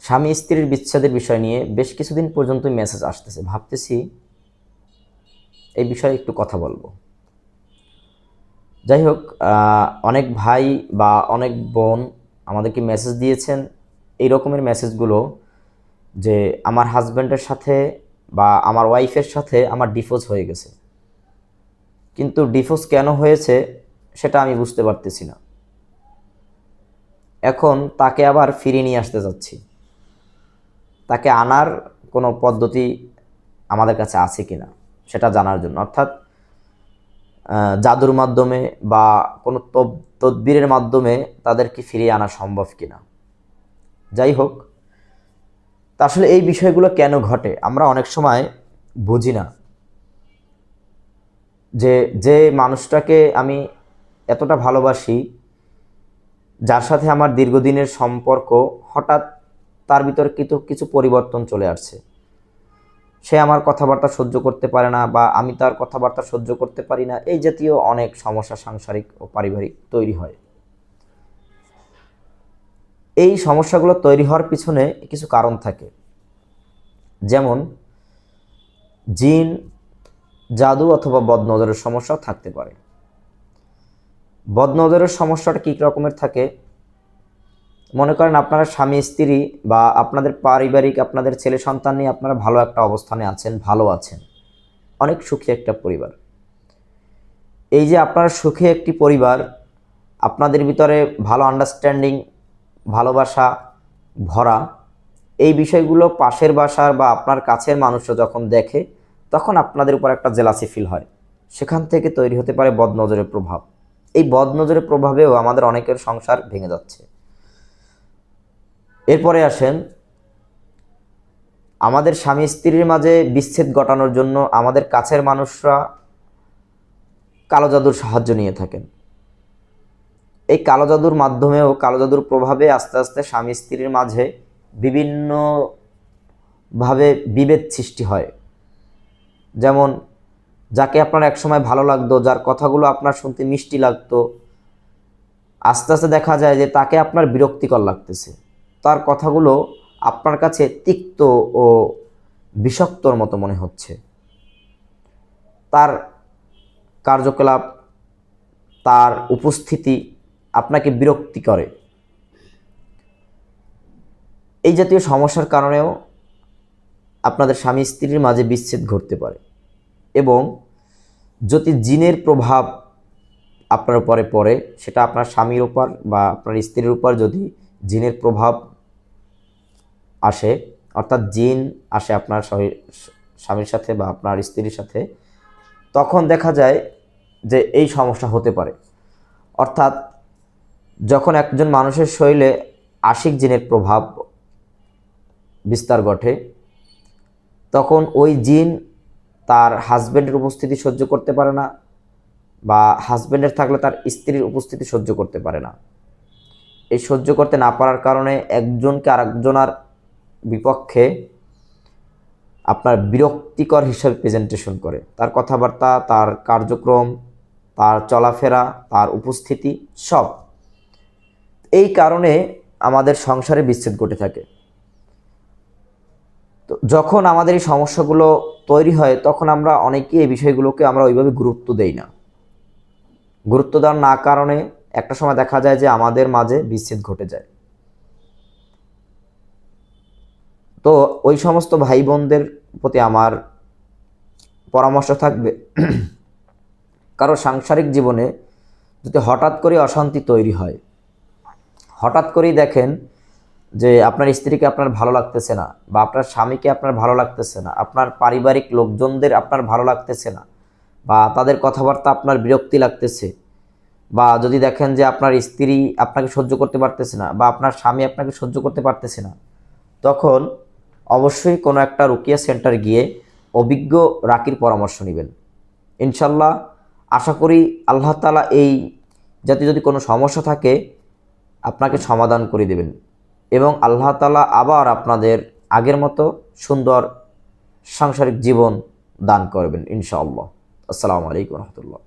স্বামী স্ত্রীর বিচ্ছেদের বিষয় নিয়ে বেশ কিছুদিন পর্যন্ত মেসেজ আসতেছে, ভাবতেছি এই বিষয়ে একটু কথা বলবো। যাই হোক, অনেক ভাই বা অনেক বোন আমাদেরকে মেসেজ দিয়েছেন এই রকমের মেসেজগুলো যে আমার হাজব্যান্ডের সাথে বা আমার ওয়াইফের সাথে আমার ডিভোর্স হয়ে গেছে, কিন্তু ডিভোর্স কেন হয়েছে সেটা আমি বুঝতে পারতেছি না। এখন তাকে আবার ফিরিয়ে নিয়ে আসতে যাচ্ছি। তাকে আনার কোনো পদ্ধতি আমাদের কাছে আছে কিনা সেটা জানার জন্য, অর্থাৎ জাদুর মাধ্যমে বা কোনো তদবিরের মাধ্যমে তাদেরকে ফিরিয়ে আনা সম্ভব কিনা। যাই হোক, তা আসলে এই বিষয়গুলো কেন ঘটে আমরা অনেক সময় বুঝি না। যে যে মানুষটাকে আমি এতটা ভালোবাসি, যার সাথে আমার দীর্ঘদিনের সম্পর্ক, হঠাৎ তার ভিতরে কিছু পরিবর্তন চলে আসছে। সে আমার কথাবার্তা সহ্য করতে পারে না বা আমি তার কথাবার্তা সহ্য করতে পারি না, এই জাতীয় অনেক সমস্যা সাংসারিক ও পারিবারিক তৈরি হয়। এই সমস্যাগুলো তৈরি হওয়ার পিছনে কিছু কারণ থাকে, যেমন জিন, জাদু অথবা বদনজরের সমস্যাও থাকতে পারে। বদনজরের সমস্যাটা কী রকমের থাকে, মনে করেন আপনারা স্বামী স্ত্রী বা আপনাদের পারিবারিক আপনাদের ছেলে সন্তান নিয়ে আপনারা ভালো একটা অবস্থানে আছেন, ভালো আছেন, অনেক সুখী একটা পরিবার। এই যে আপনার সুখী একটি পরিবার, আপনাদের ভিতরে ভালো আন্ডারস্ট্যান্ডিং, ভালোবাসা ভরা, এই বিষয়গুলো পাশের বাসার বা আপনার কাছের মানুষরা যখন দেখে তখন আপনাদের উপর একটা জেলাসি ফিল হয়। সেখান থেকে তৈরি হতে পারে বদনজরের প্রভাব। এই বদনজরের প্রভাবেও আমাদের অনেকের সংসার ভেঙে যাচ্ছে। এরপরে আসেন, আমাদের স্বামী স্ত্রীর মাঝে বিচ্ছেদ ঘটানোর জন্য আমাদের কাছের মানুষরা কালো জাদুর সাহায্য নিয়ে থাকেন। এই কালো জাদুর মাধ্যমেও, কালো জাদুর প্রভাবে আস্তে আস্তে স্বামী স্ত্রীর মাঝে বিভিন্নভাবে বিভেদ সৃষ্টি হয়। যেমন যাকে আপনার একসময় ভালো লাগতো, যার কথাগুলো আপনার শুনতে মিষ্টি লাগতো, আস্তে আস্তে দেখা যায় যে তাকে আপনার বিরক্তিকর লাগতেছে। তার কথাগুলো আপনার কাছে তিক্ত ও বিষাক্তর মতো মনে হচ্ছে। তার কার্যকলাপ, তার উপস্থিতি আপনাকে বিরক্তি করে। এই জাতীয় সমস্যার কারণেও আপনাদের স্বামী স্ত্রীর মাঝে বিচ্ছেদ ঘটতে পারে। এবং যদি জিনের প্রভাব আপনার উপরে পড়ে, সেটা আপনার স্বামীর উপর বা আপনার স্ত্রীর উপর যদি জিনের প্রভাব আসে, অর্থাৎ জিন আসে আপনার স্বামীর সাথে বা আপনার স্ত্রীর সাথে, তখন দেখা যায় যে এই সমস্যা হতে পারে। অর্থাৎ যখন একজন মানুষের শরীরে আশিক জিনের প্রভাব বিস্তার ঘটে, তখন ওই জিন তার হাজব্যান্ডের উপস্থিতি সহ্য করতে পারে না, বা হাজব্যান্ডের থাকলে তার স্ত্রীর উপস্থিতি সহ্য করতে পারে না। এই সহ্য করতে না পারার কারণে একজনকে আরেকজনের বিপক্ষে আপনার বিরক্তিকর হিসাবে প্রেজেন্টেশন করে। তার কথাবার্তা, তার কার্যক্রম, তার চলাফেরা, তার উপস্থিতি সব। এই কারণে আমাদের সংসারে বিচ্ছেদ ঘটে থাকে। তো যখন আমাদের এই সমস্যাগুলো তৈরি হয়, তখন আমরা অনেকেই এই বিষয়গুলোকে আমরা ওইভাবে গুরুত্ব দেই না। গুরুত্ব দেওয়ার না কারণে একটা সময় দেখা যায় যে আমাদের মাঝে বিচ্ছেদ ঘটে যায়। তো ওই সমস্ত ভাই বোনদের প্রতি আমার পরামর্শ থাকবে, কারো সাংসারিক জীবনে যদি হঠাৎ করে অশান্তি তৈরি হয়, হঠাৎ করেই দেখেন যে আপনার স্ত্রীকে আপনার ভালো লাগতেছে না, বা আপনার স্বামীকে আপনার ভালো লাগতেছে না, আপনার পারিবারিক লোকজনদের আপনার ভালো লাগতেছে না, বা তাদের কথাবার্তা আপনার বিরক্তি লাগতেছে, বা যদি দেখেন যে আপনার স্ত্রী আপনাকে সহ্য করতে পারতেছে না বা আপনার স্বামী আপনাকে সহ্য করতে পারতেছে না, তখন অবশ্যই কোনো একটা রুকিয়া সেন্টার গিয়ে অভিজ্ঞ রাকির পরামর্শ নেবেন। ইনশাল্লাহ আশা করি আল্লাহ তাআলা এই জাতীয় যদি কোনো সমস্যা থাকে আপনাকে সমাধান করে দেবেন, এবং আল্লাহ তাআলা আবার আপনাদের আগের মতো সুন্দর সাংসারিক জীবন দান করবেন ইনশাআল্লাহ। আসসালামু আলাইকুম রহমতুল্লাহ।